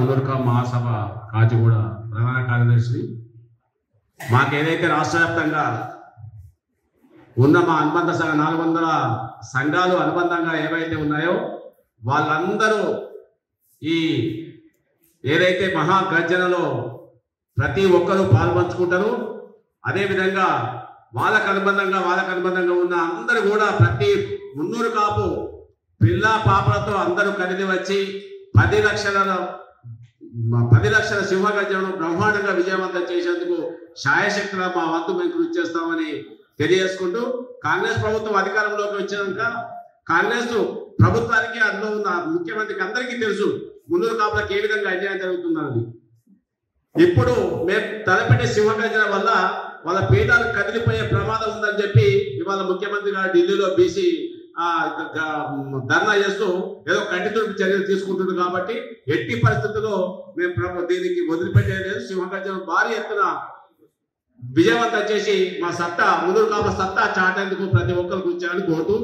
మునుర్కా మహాసభ కాచిగూడ ప్రధాన కార్యదర్శి మాకేదైతే రాష్ట్ర వ్యాప్తంగా ఉన్న మా అనుబంధ 400 సంఘాలు అనుబంధంగా ఏవైతే ఉన్నాయో వాళ్ళందరూ ఈ ఏదైతే మహాగర్జనలో ప్రతి ఒక్కరూ పాల్పంచుకుంటారు. అదేవిధంగా వాళ్ళకు అనుబంధంగా ఉన్న అందరూ కూడా ప్రతి మున్నూరు కాపు పిల్ల పాపలతో అందరూ కదిలి వచ్చి 10 లక్షల సింహగర్జనను బ్రహ్మాండంగా విజయవంతం చేసేందుకు శాయశక్తుల మా వంతు మేము కృషి చేస్తామని తెలియజేసుకుంటూ, కాంగ్రెస్ ప్రభుత్వం అధికారంలోకి వచ్చినాక కాంగ్రెస్ ప్రభుత్వానికి అందులో ఉన్న ముఖ్యమంత్రికి అందరికీ తెలుసు మున్నూరు కాపులకు ఏ విధంగా అన్యాయం జరుగుతున్నది. ఇప్పుడు మేము తలపెట్టే సింహగర్జన వల్ల వాళ్ళ పీఠాలు కదిలిపోయే ప్రమాదం ఉందని చెప్పి ఇవాళ ముఖ్యమంత్రి గారు ఢిల్లీలో బీసీ ధర్నా చేస్తూ ఏదో కంటితుడుపు చర్యలు తీసుకుంటుంది. కాబట్టి ఎట్టి పరిస్థితుల్లో మేము దీనికి వదిలిపెట్టేది. సింహగర్జన భారీ ఎత్తున విజయవంతం చేసి మా సత్తా మున్నూరు కాపుల సత్తా చాటేందుకు ప్రతి ఒక్కరు కూర్చోని కోరుతూ